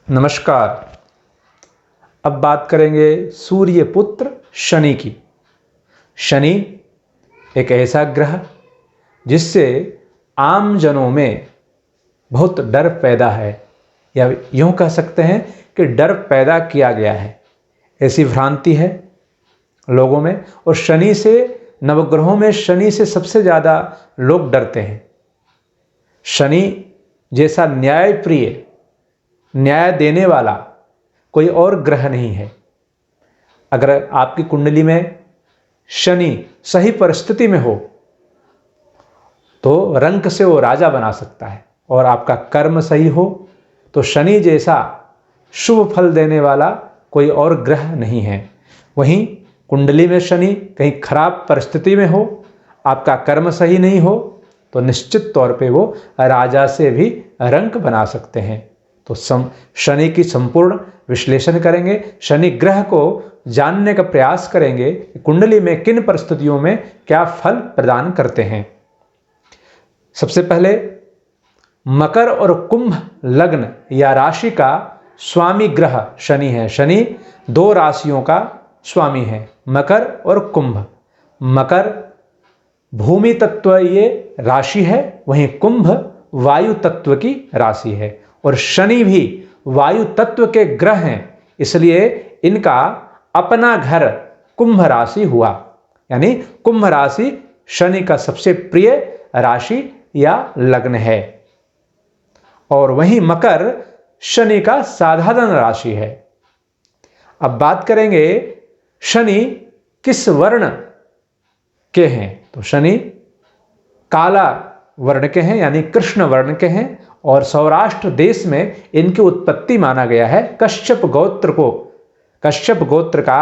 नमस्कार। अब बात करेंगे सूर्य पुत्र शनि की। शनि एक ऐसा ग्रह जिससे आम जनों में बहुत डर पैदा है, या यूँ कह सकते हैं कि डर पैदा किया गया है, ऐसी भ्रांति है लोगों में। और शनि से, नवग्रहों में शनि से सबसे ज़्यादा लोग डरते हैं। शनि जैसा न्यायप्रिय, न्याय देने वाला कोई और ग्रह नहीं है। अगर आपकी कुंडली में शनि सही परिस्थिति में हो तो रंक से वो राजा बना सकता है, और आपका कर्म सही हो तो शनि जैसा शुभ फल देने वाला कोई और ग्रह नहीं है। वहीं कुंडली में शनि कहीं खराब परिस्थिति में हो, आपका कर्म सही नहीं हो, तो निश्चित तौर पे वो राजा से भी रंक बना सकते हैं। तो शनि की संपूर्ण विश्लेषण करेंगे, शनि ग्रह को जानने का प्रयास करेंगे कि कुंडली में किन परिस्थितियों में क्या फल प्रदान करते हैं। सबसे पहले मकर और कुंभ लग्न या राशि का स्वामी ग्रह शनि है। शनि दो राशियों का स्वामी है, मकर और कुंभ। मकर भूमि तत्व ये राशि है, वहीं कुंभ वायु तत्व की राशि है। और शनि भी वायु तत्व के ग्रह हैं, इसलिए इनका अपना घर कुंभ राशि हुआ, यानी कुंभ राशि शनि का सबसे प्रिय राशि या लग्न है। और वहीं मकर शनि का साधारण राशि है। अब बात करेंगे शनि किस वर्ण के हैं। तो शनि काला वर्ण के हैं, यानी कृष्ण वर्ण के हैं, और सौराष्ट्र देश में इनकी उत्पत्ति माना गया है कश्यप गोत्र को। कश्यप गोत्र का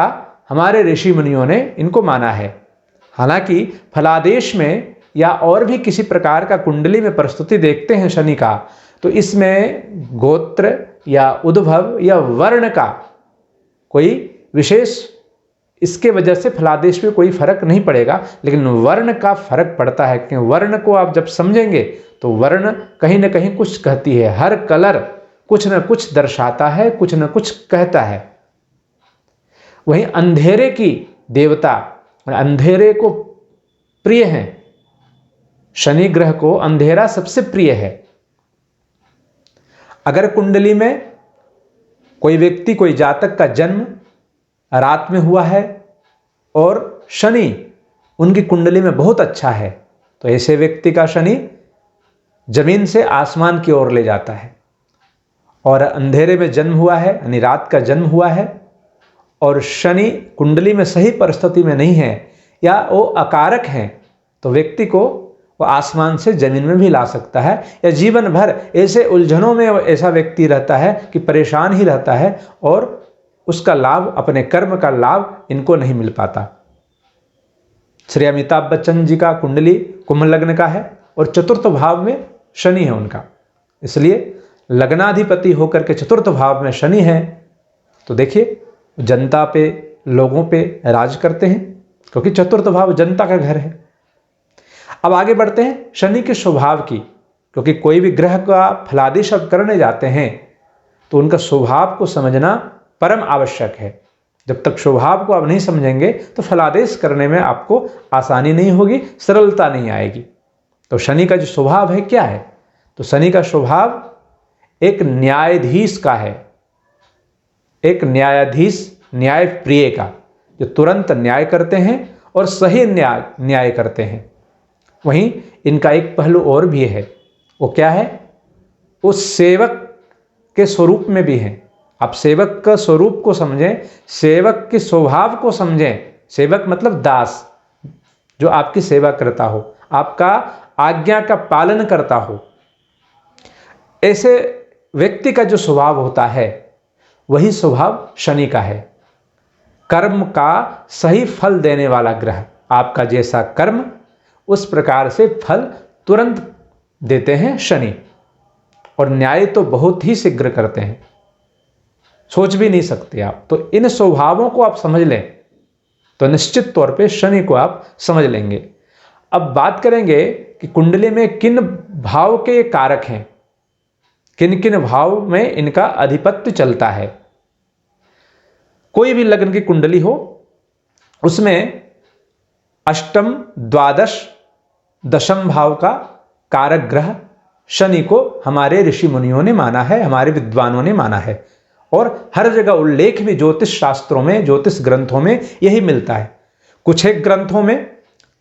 हमारे ऋषि मुनियों ने इनको माना है। हालांकि फलादेश में या और भी किसी प्रकार का कुंडली में प्रस्तुति देखते हैं शनि का, तो इसमें गोत्र या उद्भव या वर्ण का कोई विशेष, इसके वजह से फलादेश में कोई फर्क नहीं पड़ेगा, लेकिन वर्ण का फर्क पड़ता है। कि वर्ण को आप जब समझेंगे तो वर्ण कहीं ना कहीं कुछ कहती है, हर कलर कुछ न कुछ दर्शाता है, कुछ न कुछ कहता है। वहीं अंधेरे की देवता, अंधेरे को प्रिय हैं, शनि ग्रह को अंधेरा सबसे प्रिय है। अगर कुंडली में कोई व्यक्ति, कोई जातक का जन्म रात में हुआ है और शनि उनकी कुंडली में बहुत अच्छा है, तो ऐसे व्यक्ति का शनि जमीन से आसमान की ओर ले जाता है। और अंधेरे में जन्म हुआ है, यानी रात का जन्म हुआ है, और शनि कुंडली में सही परिस्थिति में नहीं है या वो अकारक हैं, तो व्यक्ति को वो आसमान से जमीन में भी ला सकता है, या जीवन भर ऐसे उलझनों में ऐसा व्यक्ति रहता है कि परेशान ही रहता है, और उसका लाभ, अपने कर्म का लाभ इनको नहीं मिल पाता। श्री अमिताभ बच्चन जी का कुंडली कुंभ लग्न का है, और चतुर्थ भाव में शनि है उनका, इसलिए लग्नाधिपति होकर के चतुर्थ भाव में शनि है। तो देखिए जनता पे, लोगों पे राज करते हैं, क्योंकि चतुर्थ भाव जनता का घर है। अब आगे बढ़ते हैं शनि के स्वभाव की, क्योंकि कोई भी ग्रह का फलादेश अब करने जाते हैं तो उनका स्वभाव को समझना परम आवश्यक है। जब तक स्वभाव को आप नहीं समझेंगे तो फलादेश करने में आपको आसानी नहीं होगी, सरलता नहीं आएगी। तो शनि का जो स्वभाव है क्या है, तो शनि का स्वभाव एक न्यायाधीश का है, एक न्यायाधीश, न्याय प्रिय का, जो तुरंत न्याय करते हैं और सही न्याय करते हैं। वहीं इनका एक पहलू और भी है, वो क्या है, वो सेवक के स्वरूप में भी हैं। आप सेवक का स्वरूप को समझें, सेवक के स्वभाव को समझें। सेवक मतलब दास, जो आपकी सेवा करता हो, आपका आज्ञा का पालन करता हो। ऐसे व्यक्ति का जो स्वभाव होता है वही स्वभाव शनि का है। कर्म का सही फल देने वाला ग्रह, आपका जैसा कर्म उस प्रकार से फल तुरंत देते हैं शनि, और न्याय तो बहुत ही शीघ्र करते हैं, सोच भी नहीं सकते आप। तो इन स्वभावों को आप समझ लें तो निश्चित तौर पे शनि को आप समझ लेंगे। अब बात करेंगे कि कुंडली में किन भाव के कारक हैं। किन किन भाव में इनका अधिपत्य चलता है। कोई भी लग्न की कुंडली हो, उसमें अष्टम, द्वादश, दशम भाव का कारक ग्रह शनि को हमारे ऋषि मुनियों ने माना है, हमारे विद्वानों ने माना है, और हर जगह उल्लेख भी ज्योतिष शास्त्रों में, ज्योतिष ग्रंथों में यही मिलता है। कुछ एक ग्रंथों में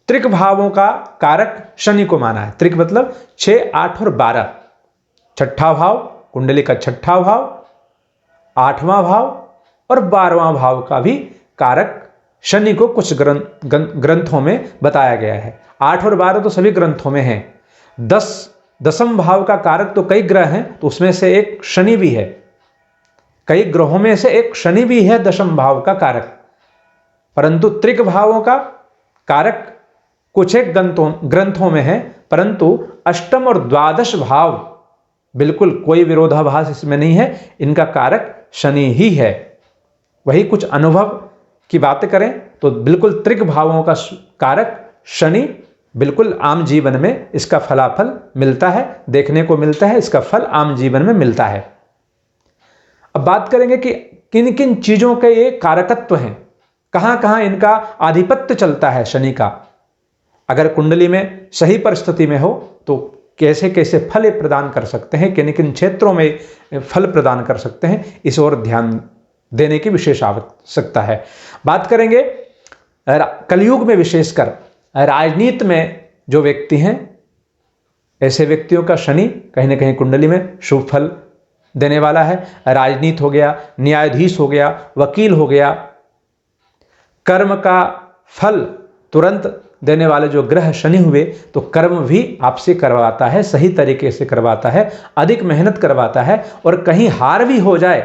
त्रिक भावों का कारक शनि को माना है। त्रिक मतलब 6, 8 और 12। छठा भाव, कुंडली का छठा भाव, 8वां भाव और 12वां भाव का भी कारक शनि को कुछ ग्रंथों में बताया गया है। 8 और 12 तो सभी ग्रंथों में हैं। 10वें भाव का कारक तो कई ग्रह हैं, तो उसमें से एक शनि भी है। कई ग्रहों में से एक शनि भी है 10वें भाव का कारक। परंतु त्रिक भावों का कारक कुछ एक ग्रंथों में है, परंतु अष्टम और द्वादश भाव बिल्कुल कोई विरोधाभास इसमें नहीं है, इनका कारक शनि ही है। वही कुछ अनुभव की बातें करें तो बिल्कुल त्रिक भावों का कारक शनि बिल्कुल आम जीवन में इसका फलाफल मिलता है, देखने को मिलता है, इसका फल आम जीवन में मिलता है। अब बात करेंगे कि किन किन चीजों के ये कारकत्व हैं, कहां कहां इनका आधिपत्य चलता है शनि का। अगर कुंडली में सही परिस्थिति में हो तो कैसे कैसे फल प्रदान कर सकते हैं, किन किन क्षेत्रों में फल प्रदान कर सकते हैं, इस ओर ध्यान देने की विशेष आवश्यकता है। बात करेंगे कलयुग में, विशेषकर राजनीति में जो व्यक्ति हैं, ऐसे व्यक्तियों का शनि कहीं ना कहीं कुंडली में शुभ फल देने वाला है। राजनीति हो गया, न्यायाधीश हो गया, वकील हो गया, कर्म का फल तुरंत देने वाले जो ग्रह शनि हुए, तो कर्म भी आपसे करवाता है, सही तरीके से करवाता है, अधिक मेहनत करवाता है, और कहीं हार भी हो जाए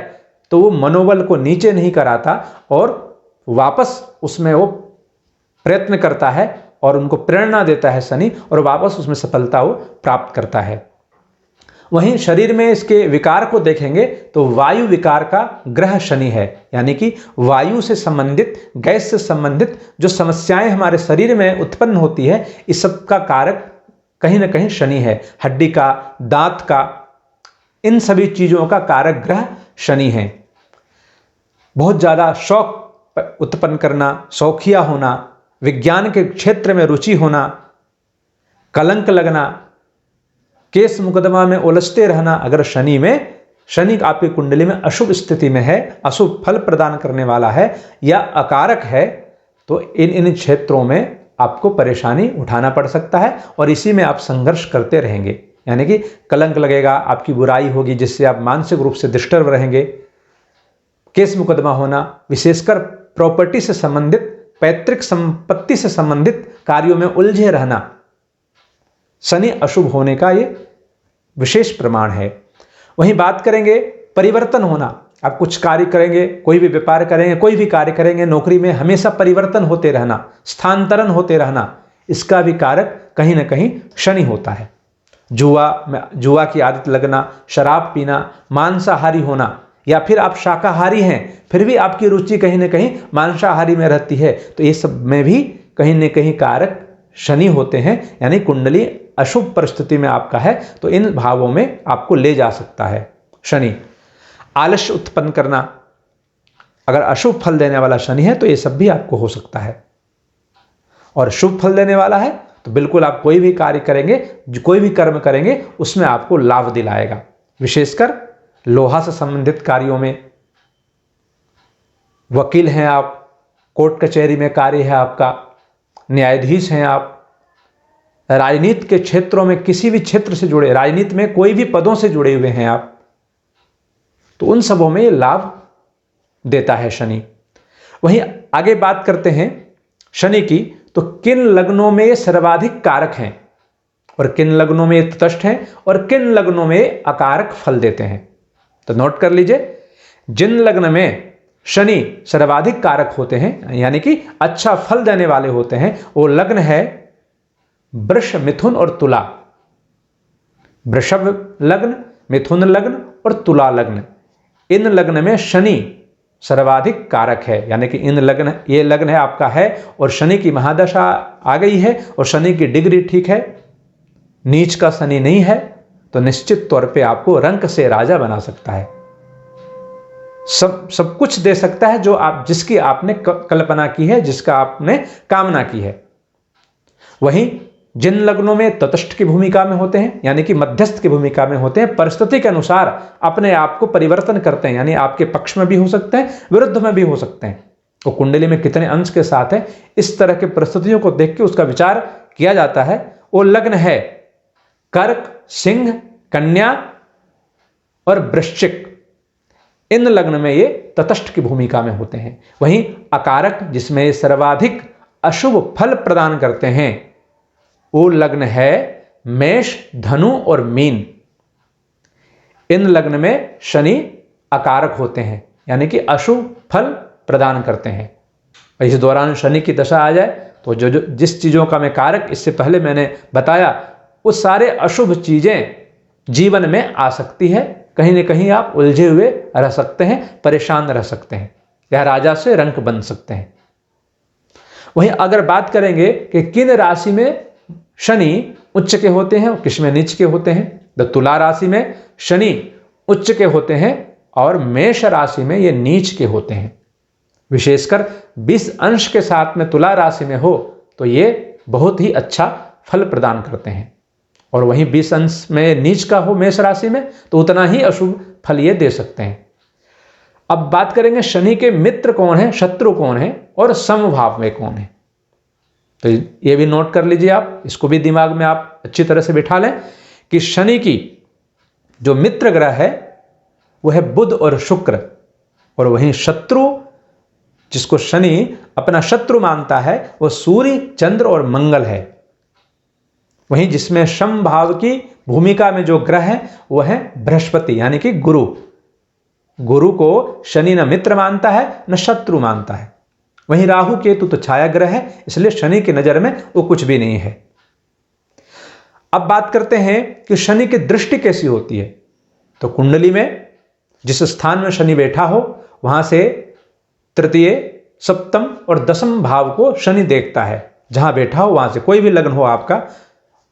तो वो मनोबल को नीचे नहीं कराता और वापस उसमें वो प्रयत्न करता है और उनको प्रेरणा देता है शनि, और वापस उसमें सफलता वो प्राप्त करता है। वहीं शरीर में इसके विकार को देखेंगे तो वायु विकार का ग्रह शनि है, यानी कि वायु से संबंधित, गैस से संबंधित जो समस्याएं हमारे शरीर में उत्पन्न होती है, इस सब का कारक कहीं ना कहीं शनि है। हड्डी का, दांत का, इन सभी चीजों का कारक ग्रह शनि है। बहुत ज्यादा शौक उत्पन्न करना, शौकिया होना, विज्ञान के क्षेत्र में रुचि होना, कलंक लगना, केस मुकदमा में उलझते रहना, अगर शनि आपकी कुंडली में अशुभ स्थिति में है, अशुभ फल प्रदान करने वाला है या अकारक है, तो इन क्षेत्रों में आपको परेशानी उठाना पड़ सकता है और इसी में आप संघर्ष करते रहेंगे। यानी कि कलंक लगेगा, आपकी बुराई होगी, जिससे आप मानसिक रूप से डिस्टर्ब रहेंगे। केस मुकदमा होना, विशेषकर प्रॉपर्टी से संबंधित, पैतृक संपत्ति से संबंधित कार्यों में उलझे रहना, शनि अशुभ होने का ये विशेष प्रमाण है। वहीं बात करेंगे परिवर्तन होना। आप कुछ कार्य करेंगे, कोई भी व्यापार करेंगे, कोई भी कार्य करेंगे, नौकरी में हमेशा परिवर्तन होते रहना, स्थानांतरण होते रहना, इसका भी कारक कहीं ना कहीं शनि होता है। जुआ की आदत लगना, शराब पीना, मांसाहारी होना, या फिर आप शाकाहारी हैं फिर भी आपकी रुचि कहीं ना कहीं मांसाहारी में रहती है, तो ये सब में भी कहीं ना कहीं कारक शनि होते हैं। यानी कुंडली अशुभ परिस्थिति में आपका है तो इन भावों में आपको ले जा सकता है शनि। आलस्य उत्पन्न करना, अगर अशुभ फल देने वाला शनि है तो ये सब भी आपको हो सकता है। और शुभ फल देने वाला है तो बिल्कुल आप कोई भी कार्य करेंगे, कोई भी कर्म करेंगे, उसमें आपको लाभ दिलाएगा। विशेषकर लोहा से संबंधित कार्यों में, वकील हैं आप, कोर्ट कचहरी में कार्य है आपका, न्यायाधीश हैं आप, राजनीति के क्षेत्रों में किसी भी क्षेत्र से जुड़े, राजनीति में कोई भी पदों से जुड़े हुए हैं आप, तो उन सबों में लाभ देता है शनि। वहीं आगे बात करते हैं शनि की, तो किन लग्नों में सर्वाधिक कारक हैं और किन लग्नों में तटस्थ हैं और किन लग्नों में अकारक फल देते हैं। तो नोट कर लीजिए, जिन लग्न में शनि सर्वाधिक कारक होते हैं, यानी कि अच्छा फल देने वाले होते हैं, वो लग्न है वृष, मिथुन और तुला। वृषभ लग्न, मिथुन लग्न और तुला लग्न, इन लग्न में शनि सर्वाधिक कारक है। यानी कि ये लग्न है आपका है और शनि की महादशा आ गई है और शनि की डिग्री ठीक है, नीच का शनि नहीं है, तो निश्चित तौर पे आपको रंक से राजा बना सकता है। सब कुछ दे सकता है जो जिसकी आपने कल्पना की है, जिसका आपने कामना की है। वहीं जिन लग्नों में तटस्थ की भूमिका में होते हैं, यानी कि मध्यस्थ की भूमिका में होते हैं, परिस्थिति के अनुसार अपने आप को परिवर्तन करते हैं, यानी आपके पक्ष में भी हो सकते हैं, विरुद्ध में भी हो सकते हैं। वो कुंडली में कितने अंश के साथ है, इस तरह की परिस्थितियों को देख के उसका विचार किया जाता है। वो लग्न है कर्क, सिंह, कन्या और वृश्चिक। इन लग्न में ये तटस्थ की भूमिका में होते हैं। वहीं अकारक, जिसमें ये सर्वाधिक अशुभ फल प्रदान करते हैं, वो लग्न है मेष, धनु और मीन। इन लग्न में शनि अकारक होते हैं, यानी कि अशुभ फल प्रदान करते हैं। इस दौरान शनि की दशा आ जाए तो जो जिस चीज़ों का मैं कारक इससे पहले मैंने बताया, वो सारे अशुभ चीज़ें जीवन में आ सकती है। कहीं न कहीं आप उलझे हुए रह सकते हैं, परेशान रह सकते हैं, या राजा से रंक बन सकते हैं। वहीं अगर बात करेंगे कि किन राशि में शनि उच्च के होते हैं और किस में नीच के होते हैं, तो तुला राशि में शनि उच्च के होते हैं और मेष राशि में ये नीच के होते हैं। विशेषकर 20 अंश के साथ में तुला राशि में हो तो ये बहुत ही अच्छा फल प्रदान करते हैं, और वहीं 20 अंश में नीच का हो मेष राशि में तो उतना ही अशुभ फल ये दे सकते हैं। अब बात करेंगे शनि के मित्र कौन है, शत्रु कौन है और समभाव में कौन है। तो ये भी नोट कर लीजिए आप, इसको भी दिमाग में आप अच्छी तरह से बिठा लें कि शनि की जो मित्र ग्रह है वो है बुध और शुक्र, और वहीं शत्रु जिसको शनि अपना शत्रु मानता है वो सूर्य, चंद्र और मंगल है। वहीं जिसमें समभाव की भूमिका में जो ग्रह है वह है बृहस्पति, यानी कि गुरु। गुरु को शनि न मित्र मानता है न शत्रु मानता है। वहीं राहु केतु तो छाया ग्रह है, इसलिए शनि की नजर में वो कुछ भी नहीं है। अब बात करते हैं कि शनि की दृष्टि कैसी होती है। तो कुंडली में जिस स्थान में शनि बैठा हो वहां से तृतीय, सप्तम और दसम भाव को शनि देखता है। जहां बैठा हो वहां से, कोई भी लग्न हो आपका,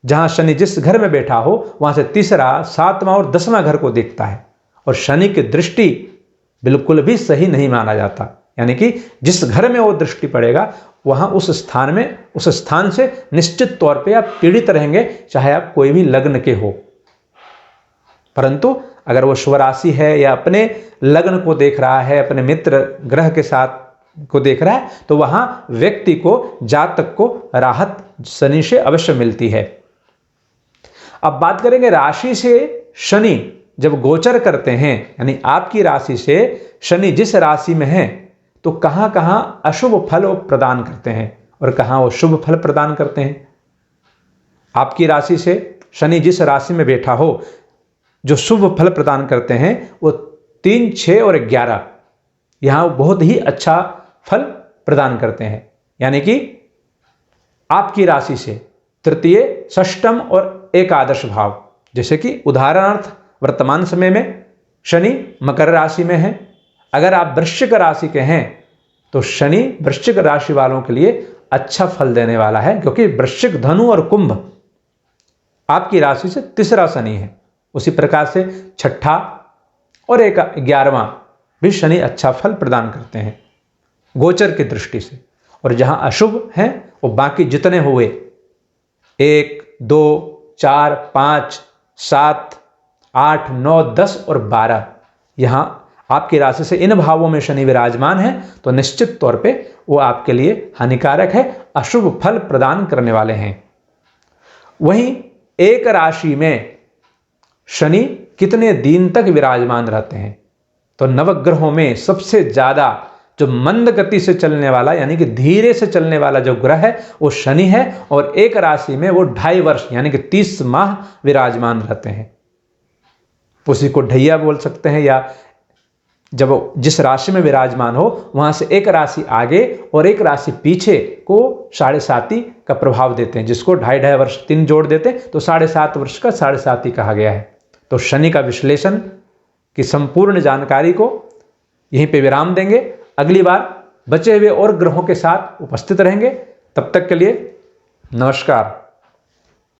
जहां शनि जिस घर में बैठा हो वहां से तीसरा, सातवां और 10वां घर को देखता है। और शनि की दृष्टि बिल्कुल भी सही नहीं माना जाता, यानी कि जिस घर में वो दृष्टि पड़ेगा वहां उस स्थान से निश्चित तौर पे आप पीड़ित रहेंगे, चाहे आप कोई भी लग्न के हो। परंतु अगर वो शुभ राशि है या अपने लग्न को देख रहा है, अपने मित्र ग्रह के साथ को देख रहा है, तो वहां व्यक्ति को, जातक को राहत शनि से अवश्य मिलती है। अब बात करेंगे राशि से शनि जब गोचर करते हैं, यानी आपकी राशि से शनि जिस राशि में है तो कहां कहां अशुभ फल प्रदान करते हैं और कहां वो शुभ फल प्रदान करते हैं। आपकी राशि से शनि जिस राशि में बैठा हो, जो शुभ फल प्रदान करते हैं वो 3, 6 और 11 यहां बहुत ही अच्छा फल प्रदान करते हैं। यानी कि आपकी राशि से तृतीय, षष्ठम और एकादश भाव, जैसे कि उदाहरणार्थ वर्तमान समय में शनि मकर राशि में है। अगर आप वृश्चिक राशि के हैं तो शनि वृश्चिक राशि वालों के लिए अच्छा फल देने वाला है, क्योंकि वृश्चिक, धनु और कुंभ आपकी राशि से तीसरा शनि है। उसी प्रकार से छठा और 11वां भी शनि अच्छा फल प्रदान करते हैं गोचर की दृष्टि से। और जहां अशुभ हैं वो बाकी जितने हुए 1, 2, 4, 5, 7, 8, 9, 10 और 12, यहां आपकी राशि से इन भावों में शनि विराजमान है तो निश्चित तौर पे वो आपके लिए हानिकारक है, अशुभ फल प्रदान करने वाले हैं। वहीं एक राशि में शनि कितने दिन तक विराजमान रहते हैं, तो नवग्रहों में सबसे ज्यादा जो मंद गति से चलने वाला, यानी कि धीरे से चलने वाला जो ग्रह है वो शनि है, और एक राशि में वो 2.5 वर्ष यानी कि 30 माह विराजमान रहते हैं। उसी को ढैया बोल सकते हैं, या जब जिस राशि में विराजमान हो वहां से एक राशि आगे और एक राशि पीछे को 7.5 का प्रभाव देते हैं, जिसको 2.5 वर्ष 3 जोड़ देते हैं तो 7.5 वर्ष का 7.5 कहा गया है। तो शनि का विश्लेषण की संपूर्ण जानकारी को यहीं पे विराम देंगे। अगली बार बचे हुए और ग्रहों के साथ उपस्थित रहेंगे। तब तक के लिए नमस्कार।